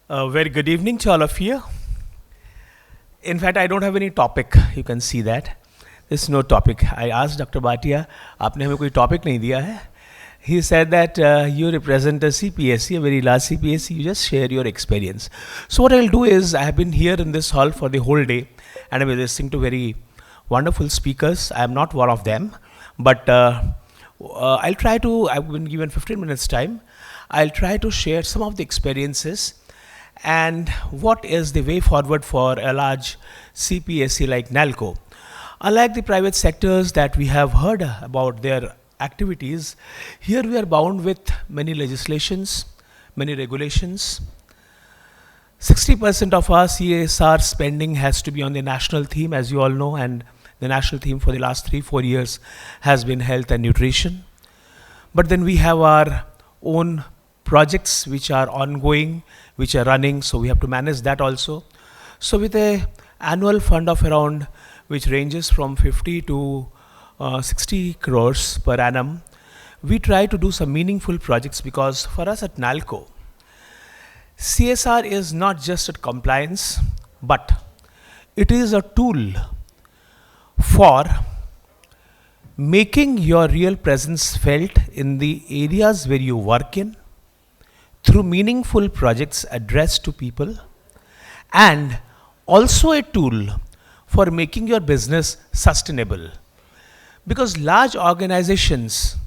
Very good evening to all of you. In fact, I don't have any topic. You can see that. There's no topic. I asked Dr. Bhatia, आपने हमें कोई topic नहीं दिया है. He said that you represent a CPSC, a very large CPSC. You just share your experience. So what I'll do is, I have been here in this hall for the whole day, and I've been listening to very wonderful speakers. I am not one of them, but I'll try to. I've been given 15 minutes time. I'll try to share some of the experiences and what is the way forward for a large CPSC like NALCO. Unlike the private sectors that we have heard about their activities, here we are bound with many legislations, many regulations. 60% of our CSR spending has to be on the national theme, as you all know, and the national theme for the last 3-4 years has been health and nutrition. But then we have our own projects which are ongoing, which are running, so we have to manage that also. So with a annual fund of around, which ranges from 50 to 60 crores per annum, we try to do some meaningful projects, because for us at NALCO, CSR is not just a compliance, but it is a tool for making your real presence felt in the areas where you work in, through meaningful projects addressed to people, and also a tool for making your business sustainable. Because large organizations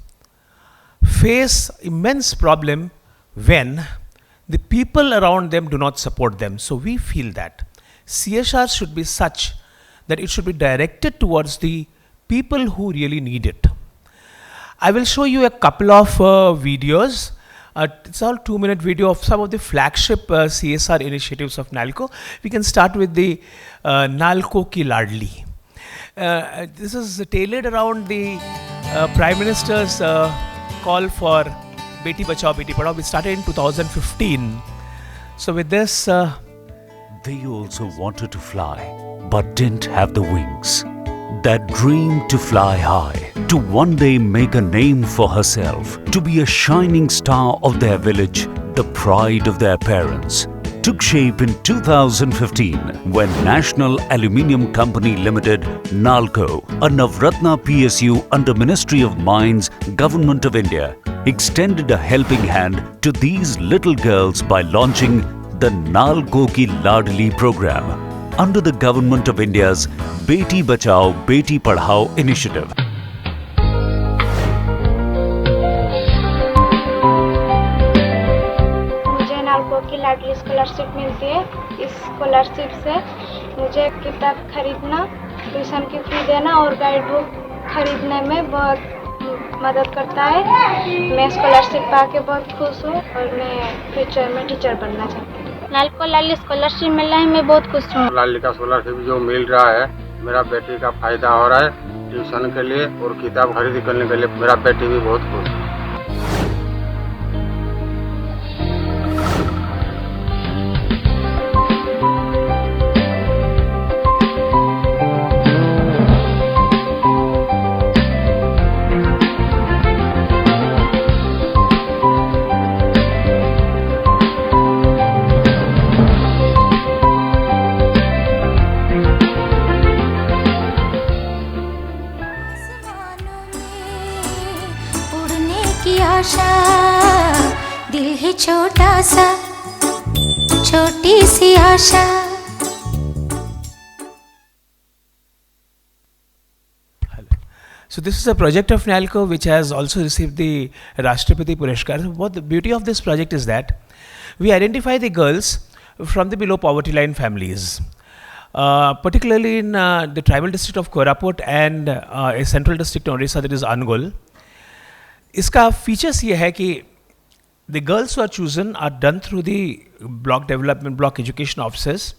face immense problem when the people around them do not support them. So we feel that CSR should be such that it should be directed towards the people who really need it. I will show you a couple of videos. It's all 2-minute video of some of the flagship CSR initiatives of NALCO. We can start with the NALCO Ki Ladli. This is tailored around the Prime Minister's call for Beti Bachao Beti Padhao, which started in 2015. So with this... They also wanted to fly, but didn't have the wings. That dream to fly high, to one day make a name for herself, to be a shining star of their village, the pride of their parents, took shape in 2015 when National Aluminium Company Limited, NALCO, a Navratna PSU under Ministry of Mines, Government of India, extended a helping hand to these little girls by launching the NALCO Ki Ladli program under the Government of India's Beti Bachao Beti Padhao initiative. मुझे नालको की लाडली scholarship मिलती है। इस scholarship से मुझे किताब खरीदना, tuition की फी देना और गाइड बुक खरीदने में बहुत मदद करता है। मैं स्कॉलरशिप पाके बहुत खुश हूँ और मैं फ्यूचर में टीचर बनना चाहती हूँ। नालको लाडली स्कॉलरशिप मिला है, मैं बहुत खुश हूँ। लाडली का स्कॉलरशिप जो मिल रहा है, मेरा बेटी का फायदा हो रहा है ट्यूशन के लिए और किताब खरीद करने के लिए। मेरा बेटी भी बहुत खुश है। दिल है छोटा सा, छोटी सी आशा। So this is a project of NALCO which has also received the Rashtrapati Purashkar. What the beauty of this project is that we identify the girls from the below poverty line families, particularly in the tribal district of Koraput and a central district in Odisha, that is Angul. इसका features ये है कि the girls who are chosen are done through the block development, block education officers.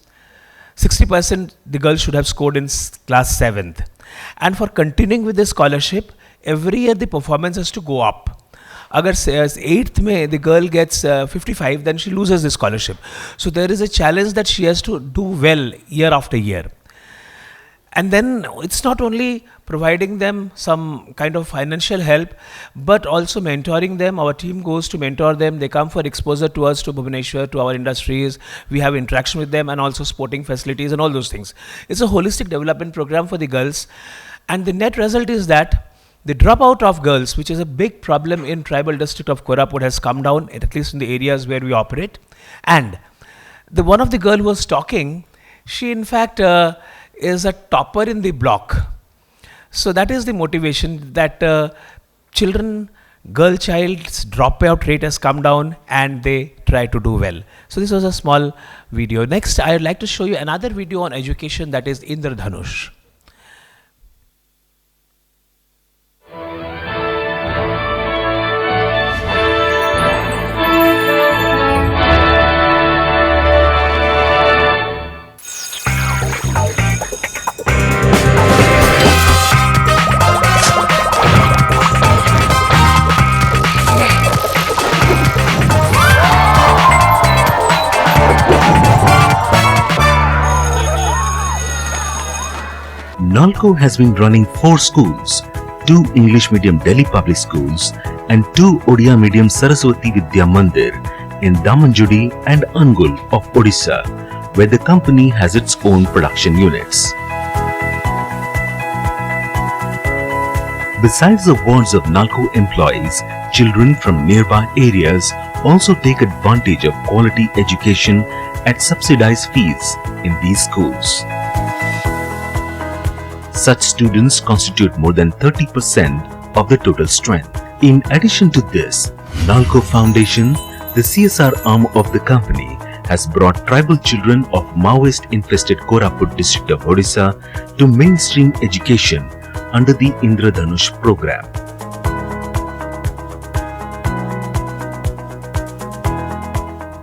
60% the girls should have scored in class 7th. And for continuing with the scholarship, every year the performance has to go up. अगर 8th में the girl gets 55, then she loses the scholarship. So there is a challenge that she has to do well year after year. And then it's not only providing them some kind of financial help, but also mentoring them. Our team goes to mentor them. They come for exposure to us, to Bhubaneswar, to our industries. We have interaction with them and also sporting facilities and all those things. It's a holistic development program for the girls. And the net result is that the dropout of girls, which is a big problem in tribal district of Koraput, has come down, at least in the areas where we operate. And the one of the girl who was talking, she in fact is a topper in the block. So that is the motivation, that girl child's dropout rate has come down and they try to do well. So this was a small video. Next, I would like to show you another video on education, that is Indradhanush. Nalco has been running 4 schools, 2 English medium Delhi public schools and 2 Odia medium Saraswati Vidya Mandir in Damanjudi and Angul of Odisha, where the company has its own production units. Besides the wards of Nalco employees, children from nearby areas also take advantage of quality education at subsidized fees in these schools. Such students constitute more than 30% of the total strength. In addition to this, Nalco Foundation, the CSR arm of the company, has brought tribal children of Maoist-infested Koraput district of Odisha to mainstream education under the Indradhanush program.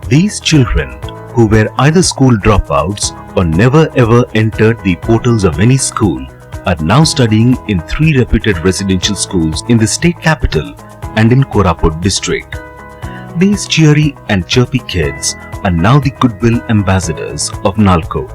These children, who were either school dropouts or never ever entered the portals of any school, are now studying in 3 reputed residential schools in the state capital and in Koraput district. These cheery and chirpy kids are now the goodwill ambassadors of Nalco.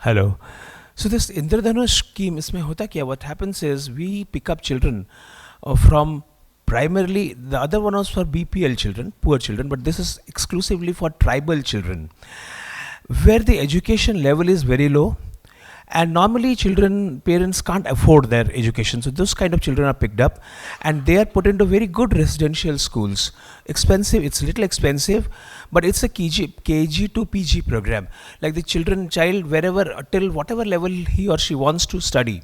Hello. So this Indradhanush scheme, इसमें होता क्या? What happens is we pick up children from primarily, the other one was for BPL children, poor children, but this is exclusively for tribal children, where the education level is very low. And normally parents can't afford their education. So those kind of children are picked up and they are put into very good residential schools. Expensive, it's little expensive, but it's a KG to PG program. Like the child wherever, till whatever level he or she wants to study.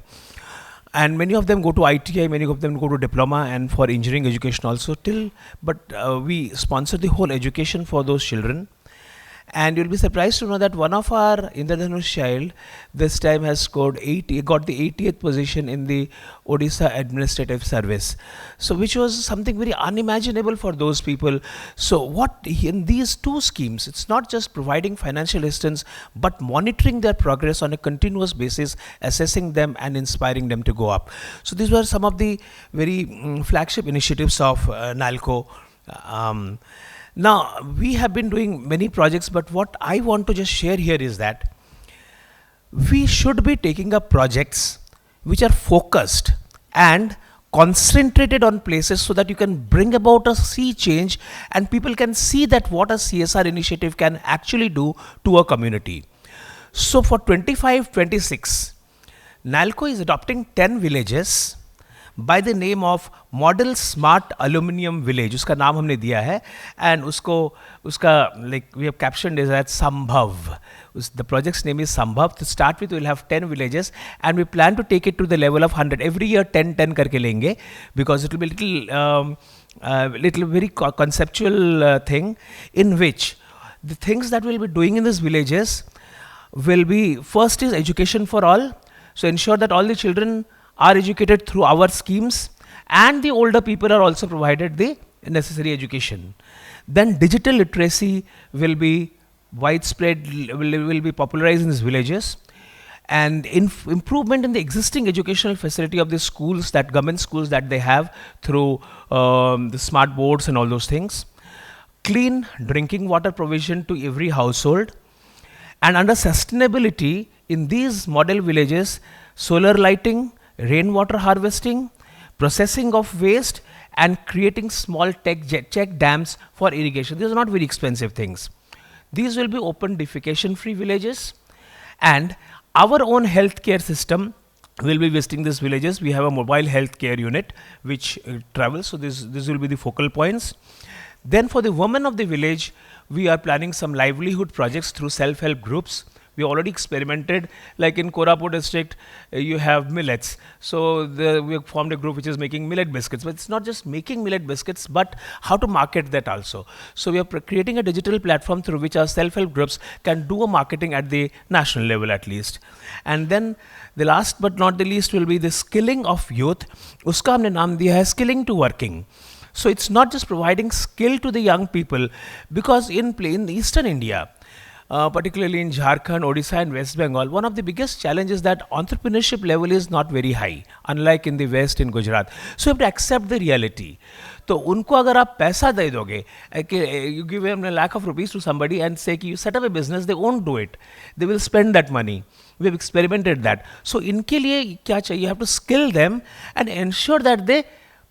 And many of them go to ITI, many of them go to diploma and for engineering education also but we sponsor the whole education for those children. And you'll be surprised to know that one of our Indradhanush child this time has got the 80th position in the Odisha Administrative Service. So which was something very unimaginable for those people. So what in these 2 schemes, it's not just providing financial assistance, but monitoring their progress on a continuous basis, assessing them and inspiring them to go up. So these were some of the very flagship initiatives of Nalco. Now, we have been doing many projects, but what I want to just share here is that we should be taking up projects which are focused and concentrated on places so that you can bring about a sea change and people can see that what a CSR initiative can actually do to a community. So for 25-26, Nalco is adopting 10 villages by the name of Model Smart Aluminium Village. उसका नाम हमने दिया है and we have captioned it as Sambhav. The project's name is Sambhav. To start with, we'll have 10 villages and we plan to take it to the level of 100. Every year 10 करके लेंगे because it will be little very conceptual thing in which the things that we'll be doing in these villages will be, first is education for all. So ensure that all the children are educated through our schemes and the older people are also provided the necessary education. Then digital literacy will be widespread, will be popularized in these villages, and improvement in the existing educational facility of the schools, that government schools that they have through the smart boards and all those things. Clean drinking water provision to every household, and under sustainability in these model villages, solar lighting, rainwater harvesting, processing of waste, and creating small check dams for irrigation. These are not very expensive things. These will be open defecation free villages, and our own healthcare system will be visiting these villages. We have a mobile healthcare unit which travels, so this will be the focal points. Then for the women of the village, we are planning some livelihood projects through self-help groups. We already experimented, like in Koraput district, you have millets. So we have formed a group which is making millet biscuits. But it's not just making millet biscuits, but how to market that also. So we are creating a digital platform through which our self-help groups can do a marketing at the national level at least. And then the last but not the least will be the skilling of youth. Uska humne naam diya hai skilling to working. So it's not just providing skill to the young people, because in Eastern India, particularly in Jharkhand, Odisha and West Bengal, one of the biggest challenges is that entrepreneurship level is not very high, unlike in the West, in Gujarat. So you have to accept the reality. तो उनको अगर आप पैसा दे दोगे, you give them ₹1,00,000 to somebody and say कि you set up a business, they won't do it. They will spend that money. We have experimented that. So इनके लिए क्या चाहिए? You have to skill them and ensure that they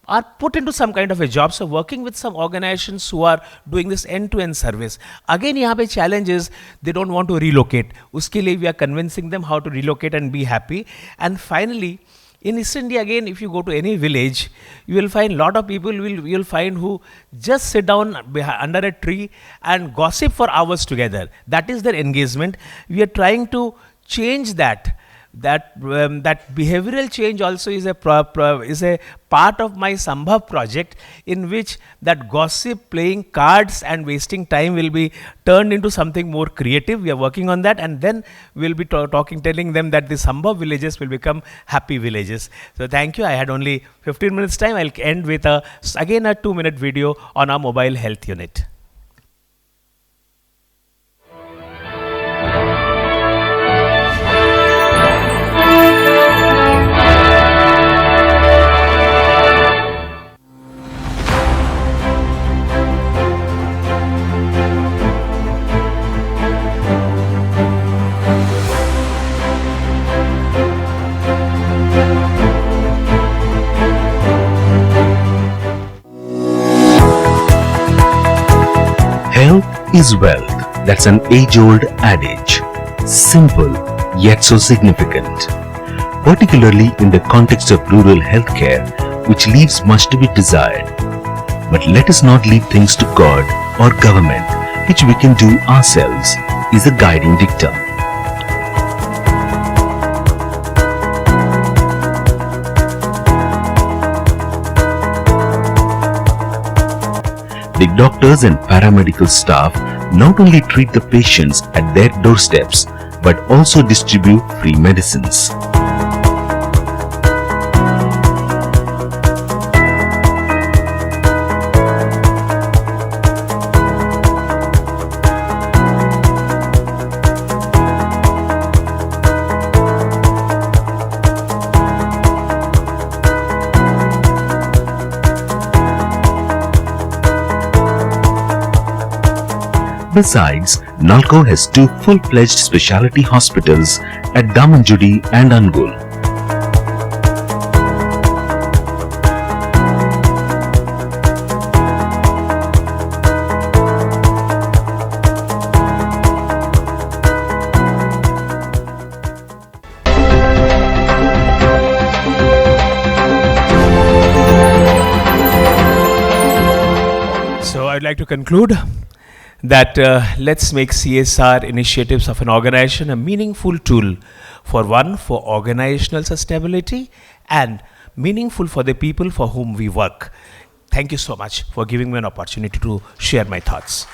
are put into some kind of a job. So working with some organizations who are doing this end-to-end service. Again, यहाँ पे challenge is they don't want to relocate. उसके लिए we are convincing them how to relocate and be happy. And finally, in East India, again, if you go to any village, you will find a lot of people you will find who just sit down under a tree and gossip for hours together. That is their engagement. We are trying to change that. That behavioral change also is a part of my Sambhav project, in which that gossip, playing cards and wasting time will be turned into something more creative. We are working on that, and then we'll be telling them that the Sambhav villages will become happy villages. So thank you. I had only 15 minutes time. I'll end with again a 2-minute video on our mobile health unit. Health is wealth. That's an age-old adage. Simple, yet so significant. Particularly in the context of rural healthcare, which leaves much to be desired. But let us not leave things to God or government, which we can do ourselves, is a guiding dictum. The doctors and paramedical staff not only treat the patients at their doorsteps, but also distribute free medicines. Besides, Nalco has 2 full-fledged specialty hospitals at Damanjudi and Angul. So I'd like to conclude that let's make CSR initiatives of an organization a meaningful tool for organizational sustainability, and meaningful for the people for whom we work. Thank you so much for giving me an opportunity to share my thoughts.